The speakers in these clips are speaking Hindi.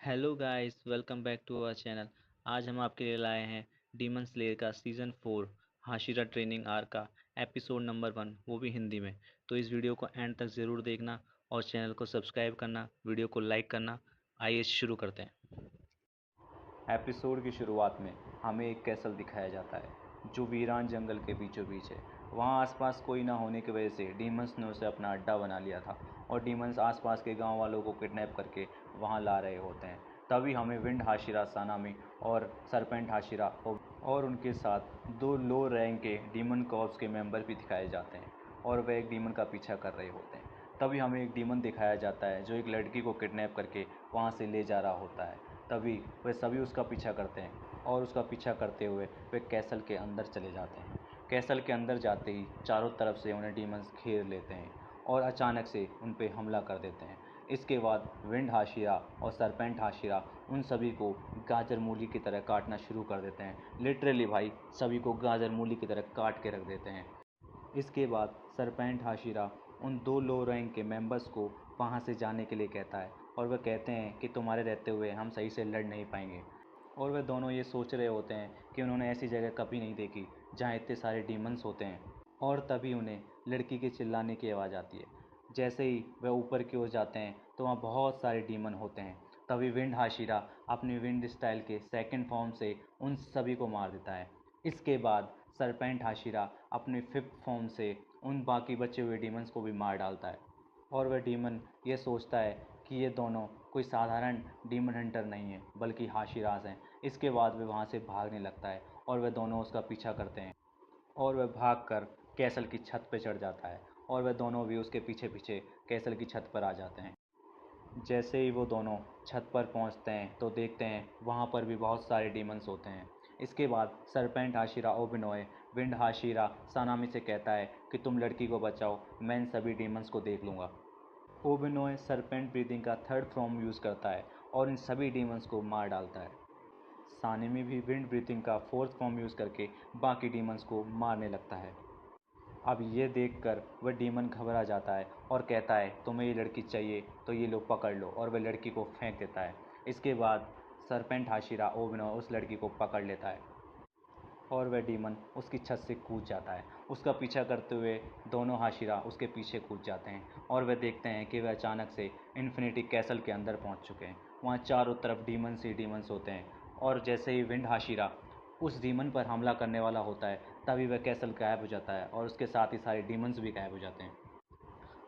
Hello guys, welcome back to our channel. आज हम आपके लिए लाए हैं डीमन स्लेयर का सीज़न 4 हाशिरा ट्रेनिंग आर का एपिसोड नंबर 1, वो भी हिंदी में। तो इस वीडियो को एंड तक ज़रूर देखना और चैनल को सब्सक्राइब करना, वीडियो को लाइक करना। आइए शुरू करते हैं। एपिसोड की शुरुआत में हमें एक कैसल दिखाया जाता है जो वीरान जंगल के बीचों बीच है। वहाँ आसपास कोई ना होने की वजह से डीमंस ने उसे अपना अड्डा बना लिया था और डीमंस आसपास के गांव वालों को किडनैप करके वहाँ ला रहे होते हैं। तभी हमें विंड हाशिरा सानामी और सरपेंट हाशिरा और उनके साथ दो लो रैंक के डीमन कॉर्प्स के मेंबर भी दिखाए जाते हैं और वह एक डीमन का पीछा कर रहे होते हैं। तभी हमें एक डीमन दिखाया जाता है जो एक लड़की को किडनैप करके वहाँ से ले जा रहा होता है। तभी वे सभी उसका पीछा करते हैं और उसका पीछा करते हुए वे कैसल के अंदर चले जाते हैं। कैसल के अंदर जाते ही चारों तरफ से उन्हें डीमंस घेर लेते हैं और अचानक से उन पर हमला कर देते हैं। इसके बाद विंड हाशिरा और सरपेंट हाशिरा उन सभी को गाजर मूली की तरह काटना शुरू कर देते हैं। लिटरली भाई, सभी को गाजर मूली की तरह काट के रख देते हैं। इसके बाद सरपेंट हाशिरा उन दो लो रैंक के मेंबर्स को वहाँ से जाने के लिए कहता है और वह कहते हैं कि तुम्हारे रहते हुए हम सही से लड़ नहीं पाएंगे। और वे दोनों ये सोच रहे होते हैं कि उन्होंने ऐसी जगह कभी नहीं देखी जहाँ इतने सारे डीमंस होते हैं। और तभी उन्हें लड़की के चिल्लाने की आवाज़ आती है। जैसे ही वह ऊपर की ओर जाते हैं तो वहाँ बहुत सारे डीमन होते हैं। तभी विंड हाशिरा अपनी विंड स्टाइल के सेकंड फॉर्म से उन सभी को मार देता है। इसके बाद सरपेंट हाशिरा अपने फिफ्थ फॉर्म से उन बाकी बचे हुए डीमंस को भी मार डालता है। और वह डीमन ये सोचता है कि ये दोनों कोई साधारण डीमन हंटर नहीं है बल्कि हाशिराज हैं। इसके बाद वह वहाँ से भागने लगता है और वह दोनों उसका पीछा करते हैं और वह भागकर कैसल की छत पर चढ़ जाता है और वह दोनों भी उसके पीछे पीछे कैसल की छत पर आ जाते हैं। जैसे ही वो दोनों छत पर पहुंचते हैं तो देखते हैं वहाँ पर भी बहुत सारे डीमंस होते हैं। इसके बाद सरपेंट हाशिरा ओबिनोए विंड हाशिरा सानामी से कहता है कि तुम लड़की को बचाओ, मैं इन सभी डीमंस को देख लूँगा। ओबिनोए सरपेंट ब्रीदिंग का थर्ड फॉर्म यूज़ करता है और इन सभी डीमंस को मार डालता है। सानेमी भी विंड ब्रीथिंग का फोर्थ फॉर्म यूज़ करके बाकी डीमंस को मारने लगता है। अब ये देखकर वह डीमन घबरा जाता है और कहता है तुम्हें ये लड़की चाहिए तो ये लो पकड़ लो, और वह लड़की को फेंक देता है। इसके बाद सरपेंट हाशिरा ओबिनो उस लड़की को पकड़ लेता है और वह डीमन उसकी छत से कूद जाता है। उसका पीछा करते हुए दोनों हाशिरा उसके पीछे कूद जाते हैं और वह देखते हैं कि वह अचानक से इन्फिनिटी कैसल के अंदर पहुंच चुके हैं। वहाँ चारों तरफ डीमंस ही डीमंस होते हैं और जैसे ही विंड हाशिरा उस डीमन पर हमला करने वाला होता है तभी वह कैसल गायब हो जाता है और उसके साथ ही सारे डीमंस भी गायब हो जाते हैं।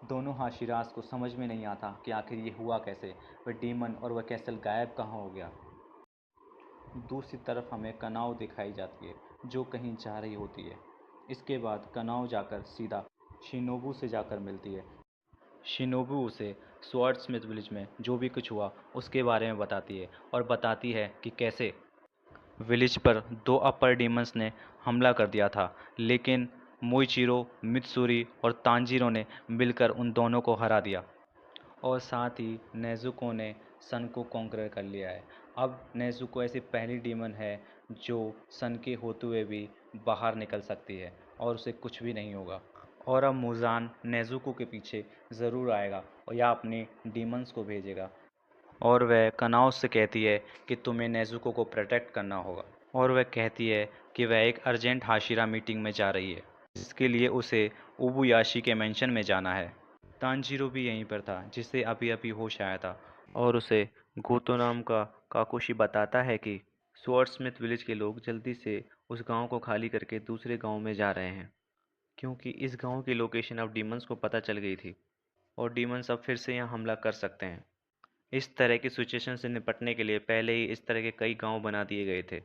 दोनों हाशिरास को समझ में नहीं आता कि आखिर ये हुआ कैसे, वह डीमन और वह कैसल गायब कहाँ हो गया। दूसरी तरफ हमें कनाव दिखाई जाती है जो कहीं जा रही होती है। इसके बाद कनाव जाकर सीधा शिनोबू से जाकर मिलती है। शिनोबू उसे स्वॉर्डस्मिथ विलेज में जो भी कुछ हुआ उसके बारे में बताती है और बताती है कि कैसे विलेज पर दो अपर डीमंस ने हमला कर दिया था, लेकिन मोइचिरो, मित्सुरी और तांजीरो ने मिलकर उन दोनों को हरा दिया और साथ ही नेज़ुको ने सन को कॉन्कर कर लिया है। अब नेज़ुको ऐसी पहली डीमन है जो सन के होते हुए भी बाहर निकल सकती है और उसे कुछ भी नहीं होगा। और अब मुज़ान नेज़ुको के पीछे ज़रूर आएगा और या अपने डीमंस को भेजेगा और वह कनाउ से कहती है कि तुम्हें नेज़ुको को प्रोटेक्ट करना होगा। और वह कहती है कि वह एक अर्जेंट हाशिरा मीटिंग में जा रही है जिसके लिए उसे उबुयाशी के मेंशन में जाना है। तांजीरो भी यहीं पर था जिसे अभी अभी होश आया था और उसे गोतो नाम का काकोशी बताता है कि स्वॉर्डस्मिथ विलेज के लोग जल्दी से उस गांव को खाली करके दूसरे गांव में जा रहे हैं, क्योंकि इस गांव की लोकेशन अब डीमंस को पता चल गई थी और डीमंस अब फिर से यहाँ हमला कर सकते हैं। इस तरह की सिचुएशन से निपटने के लिए पहले ही इस तरह के कई गांव बना दिए गए थे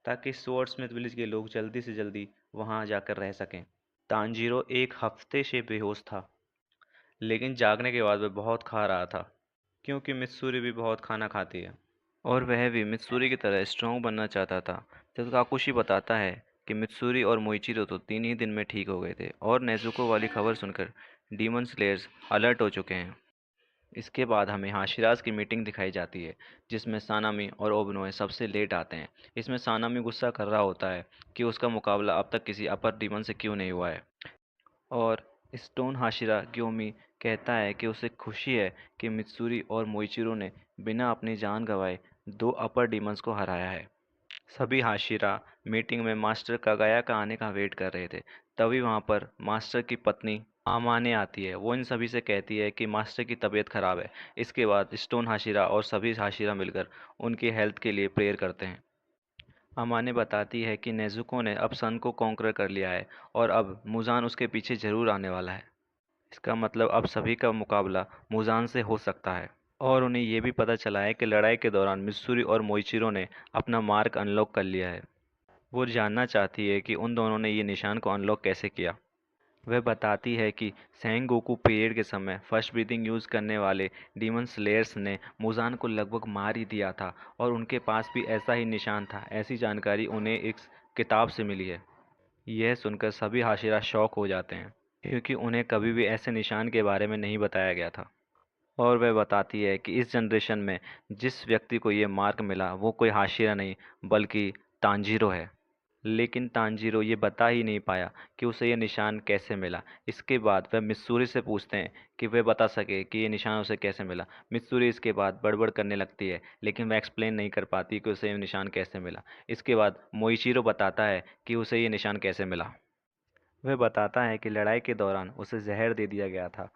ताकि स्वॉर्डस्मिथ विलेज के लोग जल्दी से जल्दी वहां जाकर रह सकें। तांजीरो एक हफ्ते से बेहोश था, लेकिन जागने के बाद वह बहुत खा रहा था क्योंकि मित्सुरी भी बहुत खाना खाती है और वह भी मित्सुरी की तरह स्ट्रॉन्ग बनना चाहता था। जब काकुशी बताता है कि मित्सुरी और मोइचिरो तो 3 ही दिन में ठीक हो गए थे और नेजुको वाली खबर सुनकर डीमन स्लेयर्स अलर्ट हो चुके हैं। इसके बाद हमें हाशिराज की मीटिंग दिखाई जाती है जिसमें सानामी और ओबनोए सबसे लेट आते हैं। इसमें सानामी गुस्सा कर रहा होता है कि उसका मुकाबला अब तक किसी अपर डीमन से क्यों नहीं हुआ है और स्टोन हाशिरा ग्योमी कहता है कि उसे खुशी है कि मित्सुरी और मोइचिरो ने बिना अपनी जान गंवाए दो अपर डीमंस को हराया है। सभी हाशिरा मीटिंग में मास्टर कागाया का आने का वेट कर रहे थे। तभी वहां पर मास्टर की पत्नी आमाने आती है। वो इन सभी से कहती है कि मास्टर की तबीयत खराब है। इसके बाद स्टोन हाशिरा और सभी हाशिरा मिलकर उनकी हेल्थ के लिए प्रेयर करते हैं। अमाने बताती है कि नेजुको ने अब सन को कॉन्कर कर लिया है और अब मुजान उसके पीछे जरूर आने वाला है। इसका मतलब अब सभी का मुकाबला मुजान से हो सकता है। और उन्हें ये भी पता चला है कि लड़ाई के दौरान मित्सुरी और मोइचिरो ने अपना मार्क अनलॉक कर लिया है। वो जानना चाहती है कि उन दोनों ने ये निशान को अनलॉक कैसे किया। वह बताती है कि सेंगोकू पीरियड के समय फर्स्ट ब्रीथिंग यूज करने वाले डीमन स्लेयर्स ने मुजान को लगभग मार ही दिया था और उनके पास भी ऐसा ही निशान था। ऐसी जानकारी उन्हें एक किताब से मिली है। यह सुनकर सभी हाशिरा शॉक हो जाते हैं क्योंकि उन्हें कभी भी ऐसे निशान के बारे में नहीं बताया गया था। और वह बताती है कि इस जनरेशन में जिस व्यक्ति को ये मार्क मिला वो कोई हाशिरा नहीं बल्कि तांजीरो है। लेकिन तांजीरो ये बता ही नहीं पाया कि उसे ये निशान कैसे मिला। इसके बाद वह मित्सुरी से पूछते हैं कि वह बता सके कि ये निशान उसे कैसे मिला। मित्सुरी इसके बाद बड़बड़ करने लगती है लेकिन वह एक्सप्लेन नहीं कर पाती कि उसे ये निशान कैसे मिला। इसके बाद मोइशिरो बताता है कि उसे ये निशान कैसे मिला। वह बताता है कि लड़ाई के दौरान उसे जहर दे दिया गया था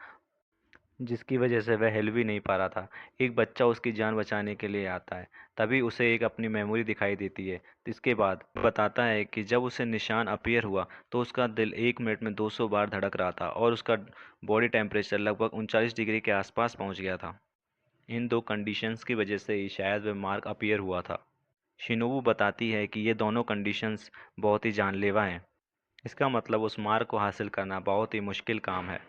जिसकी वजह से वह हिल भी नहीं पा रहा था। एक बच्चा उसकी जान बचाने के लिए आता है। तभी उसे एक अपनी मेमोरी दिखाई देती है। इसके बाद बताता है कि जब उसे निशान अपीयर हुआ तो उसका दिल 1 मिनट में 200 बार धड़क रहा था और उसका बॉडी टेम्परेचर लगभग 39 डिग्री के आसपास पहुंच गया था। इन दो कंडीशंस की वजह से ही शायद वह मार्क अपीयर हुआ था। शिनोबू बताती है कि ये दोनों कंडीशंस बहुत ही जानलेवा हैं। इसका मतलब उस मार्ग को हासिल करना बहुत ही मुश्किल काम है।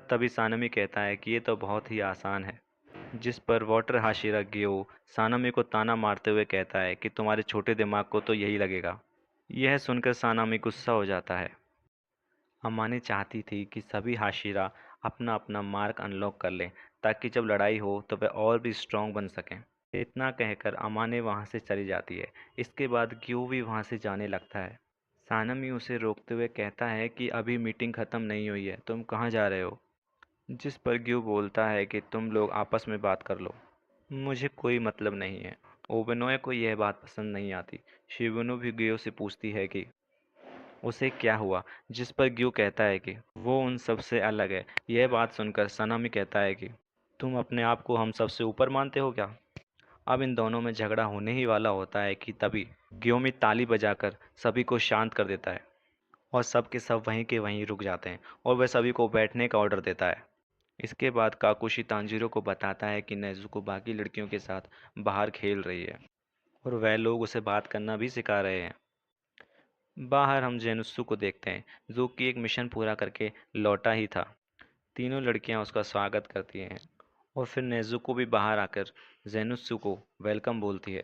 तभी सानमी कहता है कि ये तो बहुत ही आसान है। जिस पर वाटर हाशिरा गियो सानामी को ताना मारते हुए कहता है कि तुम्हारे छोटे दिमाग को तो यही लगेगा। यह सुनकर सानामी गुस्सा हो जाता है। अमाने चाहती थी कि सभी हाशिरा अपना अपना मार्क अनलॉक कर लें ताकि जब लड़ाई हो तो वे और भी स्ट्रांग बन सकें। इतना कहकर अमाने वहाँ से चली जाती है। इसके बाद ग्यू भी वहाँ से जाने लगता है। सानमी उसे रोकते हुए कहता है कि अभी मीटिंग ख़त्म नहीं हुई है, तुम कहाँ जा रहे हो। जिस पर ग्यू बोलता है कि तुम लोग आपस में बात कर लो, मुझे कोई मतलब नहीं है। ओबेनोए को यह बात पसंद नहीं आती। शिबुनु भी ग्यू से पूछती है कि उसे क्या हुआ, जिस पर ग्यू कहता है कि वो उन सब से अलग है। यह बात सुनकर सनामी कहता है कि तुम अपने आप को हम सबसे ऊपर मानते हो क्या। अब इन दोनों में झगड़ा होने ही वाला होता है कि तभी ग्योमी ताली बजाकर सभी को शांत कर देता है और सब के सब वहीं के वहीं रुक जाते हैं और वह सभी को बैठने का ऑर्डर देता है। इसके बाद काकुशी तांजीरो को बताता है कि नेजुको बाकी लड़कियों के साथ बाहर खेल रही है और वह लोग उसे बात करना भी सिखा रहे हैं। बाहर हम जेनुत्सु को देखते हैं जो कि एक मिशन पूरा करके लौटा ही था। तीनों लड़कियां उसका स्वागत करती हैं और फिर नेजुको भी बाहर आकर जेनुत्सु को वेलकम बोलती है।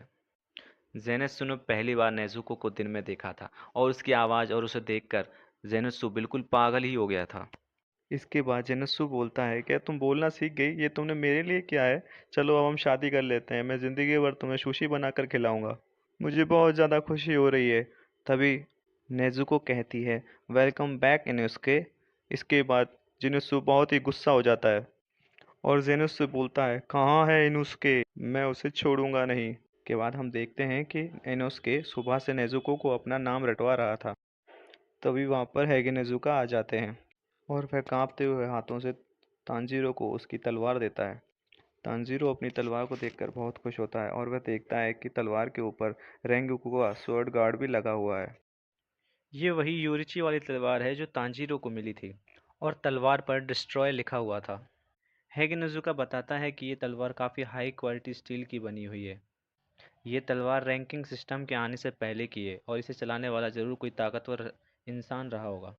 जेनेत्सु ने पहली बार नेजुको को दिन में देखा था और उसकी आवाज़ और उसे देखकर जेनेत्सु बिल्कुल पागल ही हो गया था। इसके बाद जेनेत्सु बोलता है क्या तुम बोलना सीख गई, ये तुमने मेरे लिए किया है। चलो अब हम शादी कर लेते हैं, मैं ज़िंदगी भर तुम्हें सुशी बनाकर खिलाऊंगा। मुझे बहुत ज़्यादा खुशी हो रही है। तभी नेजुको कहती है वेलकम बैक इनुस्के। इसके बाद जेनेत्सु बहुत ही गुस्सा हो जाता है और जेनेत्सु बोलता है कहाँ है इनुस्के, मैं उसे छोड़ूंगा नहीं। के बाद हम देखते हैं कि इनोस्के सुबह से नेजुको को अपना नाम रटवा रहा था। तभी वहाँ पर हैगे नेजुका आ जाते हैं और वह कांपते हुए हाथों से तांजीरो को उसकी तलवार देता है। तांजीरो अपनी तलवार को देखकर बहुत खुश होता है और वह देखता है कि तलवार के ऊपर रेंगुकू का स्वॉर्ड गार्ड भी लगा हुआ है। ये वही यूरिची वाली तलवार है जो तांजीरो को मिली थी और तलवार पर डिस्ट्रॉय लिखा हुआ था। हैगे नेजुका बताता है कि ये तलवार काफ़ी हाई क्वालिटी स्टील की बनी हुई है। ये तलवार रैंकिंग सिस्टम के आने से पहले की है और इसे चलाने वाला जरूर कोई ताकतवर इंसान रहा होगा।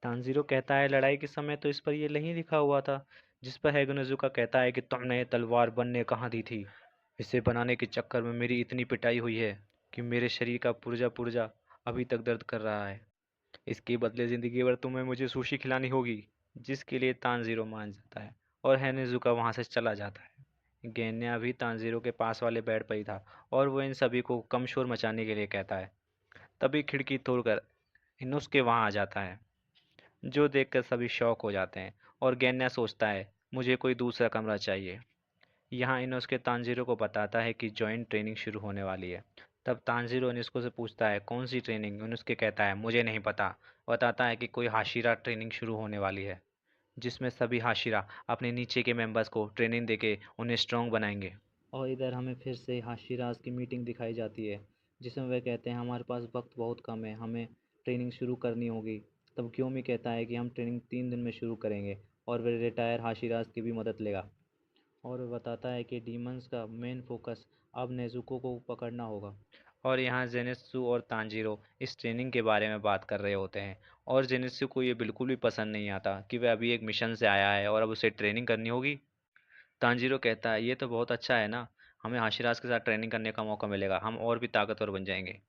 तांजीरो कहता है लड़ाई के समय तो इस पर यह नहीं लिखा हुआ था। जिस पर हैगुनेजुका कहता है कि तुमने ये तलवार बनने कहाँ दी थी। इसे बनाने के चक्कर में मेरी इतनी पिटाई हुई है कि मेरे शरीर का पुर्जा पुर्जा अभी तक दर्द कर रहा है। इसके बदले जिंदगी भर तुम्हें मुझे सुशी खिलानी होगी। जिसके लिए तांजीरो मान जाता है और हैनेजुका वहां से चला जाता है। गेन्या भी तांजीरो के पास वाले बेड पर ही था और वो इन सभी को कम शोर मचाने के लिए कहता है। तभी खिड़की तोड़कर इनुस के वहां आ जाता है। जो देखकर सभी शॉक हो जाते हैं और गेन्या सोचता है मुझे कोई दूसरा कमरा चाहिए। यहाँ इनोस्के तांजीरो को बताता है कि जॉइंट ट्रेनिंग शुरू होने वाली है। तब तांजीरो इनोस्को से पूछता है कौन सी ट्रेनिंग। इनोस्के कहता है मुझे नहीं पता। बताता है कि कोई हाशिरा ट्रेनिंग शुरू होने वाली है जिसमें सभी हाशिरा अपने नीचे के मेंबर्स को ट्रेनिंग देके उन्हें स्ट्रॉन्ग बनाएंगे। और इधर हमें फिर से हाशिराज की मीटिंग दिखाई जाती है जिसमें वे कहते हैं हमारे पास वक्त बहुत कम है, हमें ट्रेनिंग शुरू करनी होगी। तब क्योमी कहता है कि हम ट्रेनिंग 3 दिन में शुरू करेंगे और वे रिटायर हाशिराज की भी मदद लेगा। और वह बताता है कि डीमंस का मेन फोकस अब नेजुको को पकड़ना होगा। और यहाँ जेनित्सु और तांजीरो इस ट्रेनिंग के बारे में बात कर रहे होते हैं और जेनित्सु को ये बिल्कुल भी पसंद नहीं आता कि वह अभी एक मिशन से आया है और अब उसे ट्रेनिंग करनी होगी। तांजीरो कहता है ये तो बहुत अच्छा है ना, हमें हाशिराज के साथ ट्रेनिंग करने का मौका मिलेगा, हम और भी ताकतवर बन जाएंगे।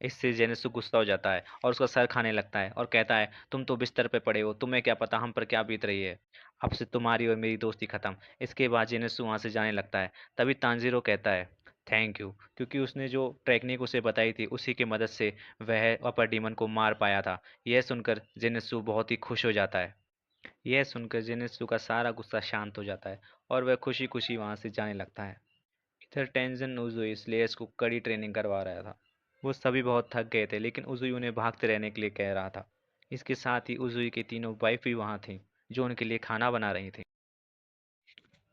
इससे जेनित्सु गुस्सा हो जाता है और उसका सर खाने लगता है और कहता है तुम तो बिस्तर पे पड़े हो, तुम्हें क्या पता हम पर क्या बीत रही है। अब से तुम्हारी और मेरी दोस्ती खत्म। इसके बाद जेनित्सु वहां से जाने लगता है। तभी तांजीरो कहता है थैंक यू, क्योंकि उसने जो टेक्निक उसे बताई थी उसी की मदद से वह अपर डीमन को मार पाया था। यह सुनकर जेनित्सु बहुत ही खुश हो जाता है। यह सुनकर जेनित्सु का सारा गुस्सा शांत हो जाता है और वह खुशी खुशी वहां से जाने लगता है। इधर टेंजन उजुई स्लेयर्स को कड़ी ट्रेनिंग करवा रहा था। वो सभी बहुत थक गए थे लेकिन उजुई उन्हें भागते रहने के लिए कह रहा था। इसके साथ ही उजुई की तीनों वाइफ भी वहां थीं जो उनके लिए खाना बना रही थीं।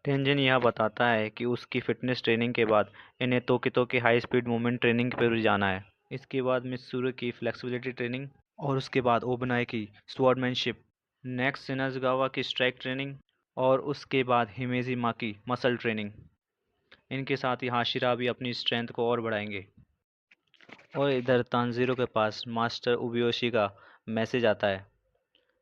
टेंजन यह बताता है कि उसकी फिटनेस ट्रेनिंग के बाद इन्हें तोकितो की हाई स्पीड मूवमेंट ट्रेनिंग पर भी जाना है। इसके बाद मित्सुरु की फ्लेक्सिबिलिटी ट्रेनिंग और उसके बाद ओबनाई की स्वॉर्डमैनशिप, नेक्स्ट सिनाजगावा की स्ट्राइक ट्रेनिंग और उसके बाद हिमेजी माँ की मसल ट्रेनिंग। इनके साथ ही हाशिरा भी अपनी स्ट्रेंथ को और बढ़ाएंगे। और इधर तांजीरो के पास मास्टर उबियोशी का मैसेज आता है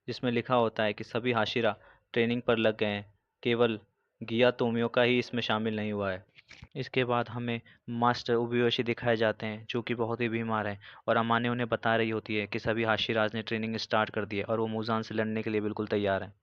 जिसमें लिखा होता है कि सभी हाशिरा ट्रेनिंग पर लग गए हैं, केवल गिया तोमियो का ही इसमें शामिल नहीं हुआ है। इसके बाद हमें मास्टर उबियोशी दिखाए जाते हैं जो कि बहुत ही बीमार हैं और अमाने उन्हें बता रही होती है कि सभी हाशिराज ने ट्रेनिंग स्टार्ट कर दी है और वो मुजान से लड़ने के लिए बिल्कुल तैयार हैं।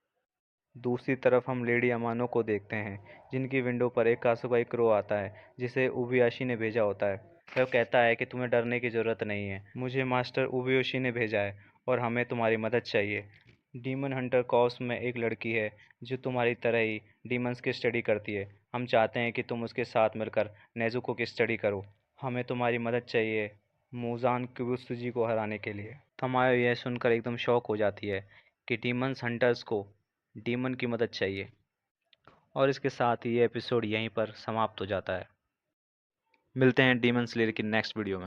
दूसरी तरफ हम लेडी अमानो को देखते हैं जिनकी विंडो पर एक कासुबाई क्रो आता है जिसे उबियाशी ने भेजा होता है। वह कहता है कि तुम्हें डरने की ज़रूरत नहीं है, मुझे मास्टर उबियोशी ने भेजा है और हमें तुम्हारी मदद चाहिए। डीमन हंटर कॉर्प्स में एक लड़की है जो तुम्हारी तरह ही डीमंस की स्टडी करती है। हम चाहते हैं कि तुम उसके साथ मिलकर नेजुको की स्टडी करो। हमें तुम्हारी मदद चाहिए मूजान क्यूबुत्सुजी को हराने के लिए। तमायो यह सुनकर एकदम शॉक हो जाती है कि डीमंस हंटर्स को डीमन की मदद चाहिए। और इसके साथ ही ये एपिसोड यहीं पर समाप्त हो जाता है। मिलते हैं डीमन स्लेयर की नेक्स्ट वीडियो में।